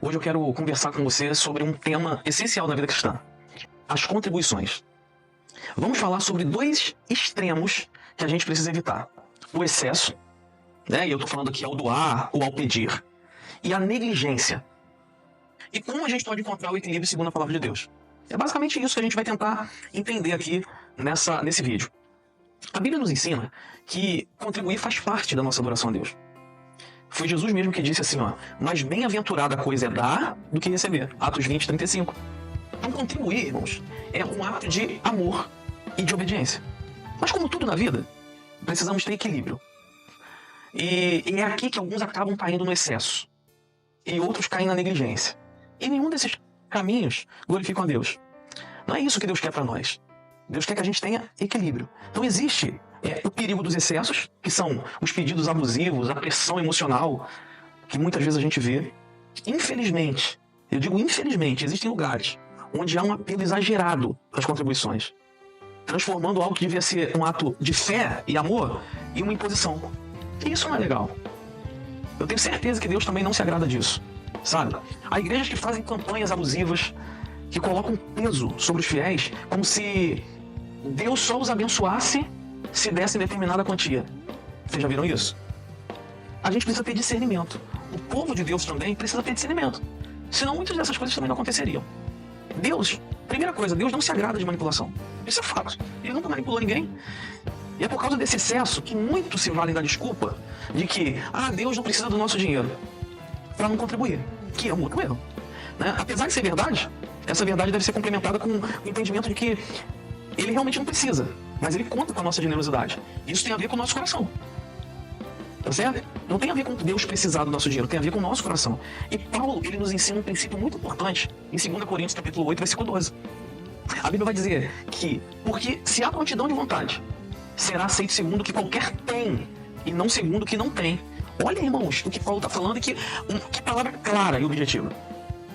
Hoje eu quero conversar com você sobre um tema essencial da vida cristã: as contribuições. Vamos falar sobre dois extremos que a gente precisa evitar: o excesso, né? E eu estou falando aqui ao doar ou ao pedir, e a negligência. E como a gente pode encontrar o equilíbrio segundo a palavra de Deus? É basicamente isso que a gente vai tentar entender aqui nesse vídeo. A Bíblia nos ensina que contribuir faz parte da nossa adoração a Deus. Foi Jesus mesmo que disse assim, mas bem-aventurada coisa é dar do que receber. Atos 20, 35. Então contribuir, irmãos, é um ato de amor e de obediência. Mas como tudo na vida, precisamos ter equilíbrio. E é aqui que alguns acabam caindo no excesso. E outros caem na negligência. E nenhum desses caminhos glorificam a Deus. Não é isso que Deus quer para nós. Deus quer que a gente tenha equilíbrio. Então existe o perigo dos excessos, que são os pedidos abusivos, a pressão emocional, que muitas vezes a gente vê. Infelizmente, eu digo infelizmente, existem lugares onde há um apelo exagerado às contribuições, transformando algo que devia ser um ato de fé e amor em uma imposição. E isso não é legal. Eu tenho certeza que Deus também não se agrada disso, sabe? Há igrejas que fazem campanhas abusivas, que colocam peso sobre os fiéis, como se Deus só os abençoasse se desse determinada quantia. Vocês já viram isso? A gente precisa ter discernimento. O povo de Deus também precisa ter discernimento. Senão muitas dessas coisas também não aconteceriam. Deus, primeira coisa, Deus não se agrada de manipulação. Isso é fato. Ele nunca manipulou ninguém. E é por causa desse excesso que muitos se valem da desculpa de que, Deus não precisa do nosso dinheiro para não contribuir. Que é um outro erro. Né? Apesar de ser verdade, essa verdade deve ser complementada com o entendimento de que ele realmente não precisa, mas ele conta com a nossa generosidade. Isso tem a ver com o nosso coração. Tá certo? Não tem a ver com Deus precisar do nosso dinheiro, tem a ver com o nosso coração. E Paulo, ele nos ensina um princípio muito importante em 2 Coríntios capítulo 8, versículo 12. A Bíblia vai dizer que, porque se há prontidão de vontade, será aceito segundo o que qualquer tem, e não segundo o que não tem. Olha, irmãos, o que Paulo está falando e que palavra clara e objetiva.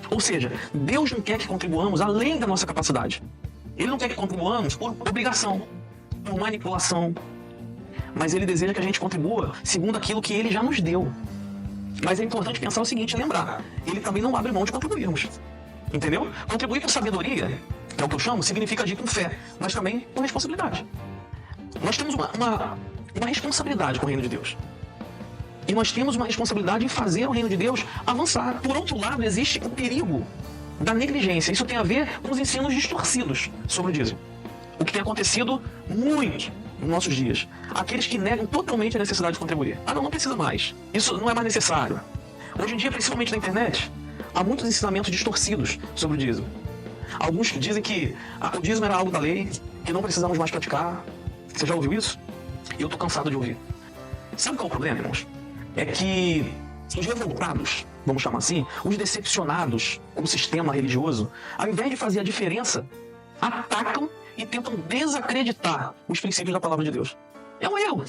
Ou seja, Deus não quer que contribuamos além da nossa capacidade. Ele não quer que contribuamos por obrigação, por manipulação. Mas Ele deseja que a gente contribua segundo aquilo que Ele já nos deu. Mas é importante pensar o seguinte, lembrar, Ele também não abre mão de contribuirmos. Entendeu? Contribuir com sabedoria, que é o que eu chamo, significa agir com fé, mas também com responsabilidade. Nós temos uma responsabilidade com o reino de Deus. E nós temos uma responsabilidade em fazer o reino de Deus avançar. Por outro lado, existe o perigo da negligência. Isso tem a ver com os ensinos distorcidos sobre o dízimo. O que tem acontecido muito nos nossos dias. Aqueles que negam totalmente a necessidade de contribuir. Não precisa mais. Isso não é mais necessário. Hoje em dia, principalmente na internet, há muitos ensinamentos distorcidos sobre o dízimo. Alguns dizem que o dízimo era algo da lei, que não precisamos mais praticar. Você já ouviu isso? Eu tô cansado de ouvir. Sabe qual é o problema, irmãos? É que os revoltados, vamos chamar assim, os decepcionados com o sistema religioso, ao invés de fazer a diferença, atacam e tentam desacreditar os princípios da palavra de Deus. É um erro.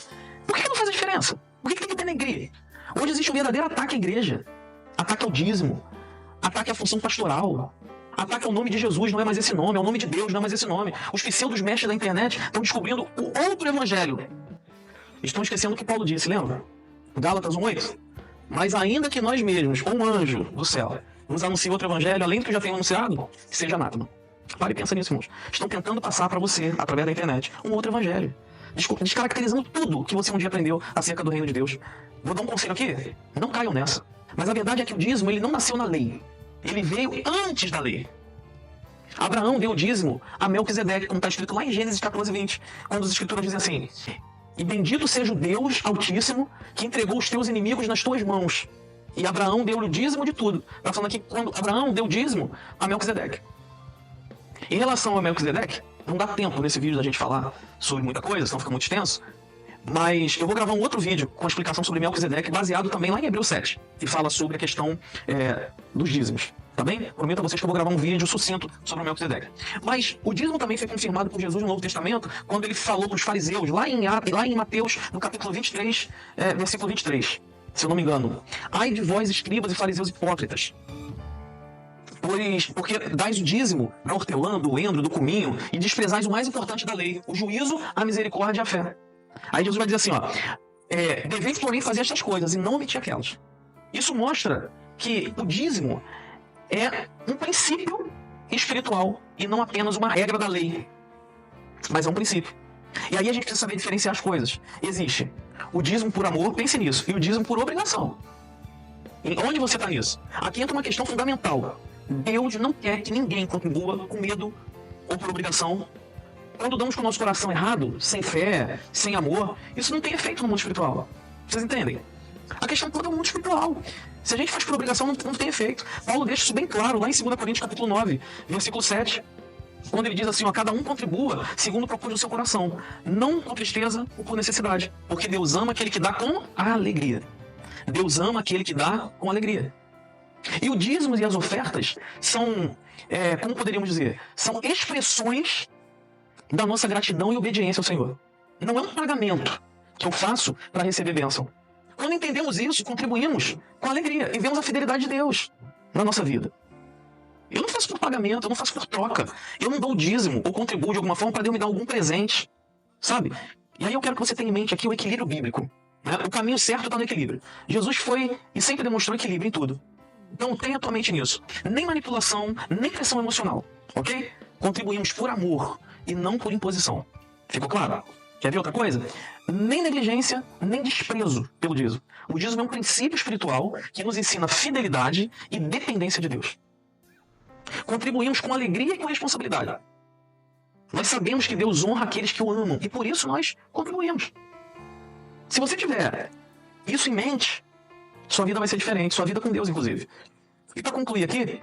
Por que não faz a diferença? Por que tem que denegrir? Hoje existe um verdadeiro ataque à igreja, ataque ao dízimo, ataque à função pastoral, ataque ao nome de Jesus, não é mais esse nome, é o nome de Deus, não é mais esse nome. Os pseudos mestres da internet estão descobrindo o outro evangelho. Estão esquecendo o que Paulo disse, lembra? Gálatas 1:8. Mas ainda que nós mesmos, ou um anjo do céu, nos anuncie outro evangelho, além do que já tenho anunciado, que seja anátema. Pare e pensa nisso, irmãos. Estão tentando passar para você, através da internet, um outro evangelho. Descaracterizando tudo que você um dia aprendeu acerca do reino de Deus. Vou dar um conselho aqui? Não caiam nessa. Mas a verdade é que o dízimo, ele não nasceu na lei. Ele veio antes da lei. Abraão deu o dízimo a Melquisedeque, como está escrito lá em Gênesis 14:20, quando as escrituras dizem assim: e bendito seja o Deus Altíssimo, que entregou os teus inimigos nas tuas mãos. E Abraão deu o dízimo de tudo. Está falando aqui quando Abraão deu o dízimo a Melquisedeque. Em relação a Melquisedeque, não dá tempo nesse vídeo da gente falar sobre muita coisa, senão fica muito extenso. Mas eu vou gravar um outro vídeo com a explicação sobre Melquisedeque, baseado também lá em Hebreus 7, que fala sobre a questão dos dízimos. Tá bem? Prometo a vocês que eu vou gravar um vídeo sucinto sobre o Melquisedeque. Mas o dízimo também foi confirmado por Jesus no Novo Testamento, quando ele falou para os fariseus, lá em Mateus, no capítulo 23, versículo 23, se eu não me engano. Ai de vós, escribas e fariseus hipócritas, porque dais o dízimo da hortelã, do endro, do cominho, e desprezais o mais importante da lei, o juízo, a misericórdia e a fé. Aí Jesus vai dizer assim, deveis, porém, fazer estas coisas e não omitir aquelas. Isso mostra que o dízimo é um princípio espiritual e não apenas uma regra da lei, mas é um princípio. E aí a gente precisa saber diferenciar as coisas. Existe o dízimo por amor, pense nisso, e o dízimo por obrigação. E onde você está nisso? Aqui entra uma questão fundamental. Deus não quer que ninguém contribua com medo ou por obrigação. Quando damos com o nosso coração errado, sem fé, sem amor, isso não tem efeito no mundo espiritual. Vocês entendem? A questão toda é o mundo espiritual. Se a gente faz por obrigação, não tem efeito. Paulo deixa isso bem claro lá em 2 Coríntios capítulo 9, versículo 7. Quando ele diz assim, ó, cada um contribua segundo o propósito do seu coração, não com tristeza ou por necessidade, porque Deus ama aquele que dá com alegria. Deus ama aquele que dá com alegria. E o dízimo e as ofertas são, como poderíamos dizer, são expressões da nossa gratidão e obediência ao Senhor. Não é um pagamento que eu faço para receber bênção. Quando entendemos isso, contribuímos com alegria e vemos a fidelidade de Deus na nossa vida. Eu não faço por pagamento, eu não faço por troca. Eu não dou dízimo ou contribuo de alguma forma para Deus me dar algum presente. Sabe? E aí eu quero que você tenha em mente aqui o equilíbrio bíblico. Né? O caminho certo está no equilíbrio. Jesus foi e sempre demonstrou equilíbrio em tudo. Então tenha a tua mente nisso. Nem manipulação, nem pressão emocional. Ok? Contribuímos por amor e não por imposição. Ficou claro? Quer ver outra coisa? Nem negligência, nem desprezo pelo dízimo. O dízimo é um princípio espiritual que nos ensina fidelidade e dependência de Deus. Contribuímos com alegria e com responsabilidade. Nós sabemos que Deus honra aqueles que o amam e por isso nós contribuímos. Se você tiver isso em mente, sua vida vai ser diferente, sua vida com Deus, inclusive. E para concluir aqui,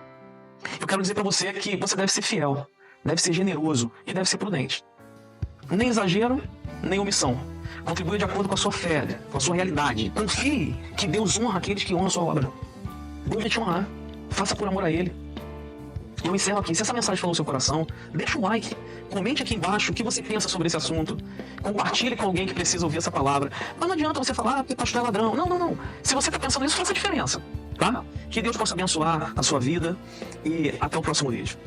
eu quero dizer para você que você deve ser fiel, deve ser generoso e deve ser prudente. Nem exagero, nem omissão. Contribua de acordo com a sua fé, com a sua realidade. Confie que Deus honra aqueles que honram a sua obra. Deus vai te honrar. Faça por amor a Ele. Eu encerro aqui. Se essa mensagem falou no seu coração, deixa um like. Comente aqui embaixo o que você pensa sobre esse assunto. Compartilhe com alguém que precisa ouvir essa palavra. Mas não adianta você falar, porque pastor é ladrão. Não, não, não. Se você está pensando nisso, faça a diferença. Tá? Que Deus possa abençoar a sua vida. E até o próximo vídeo.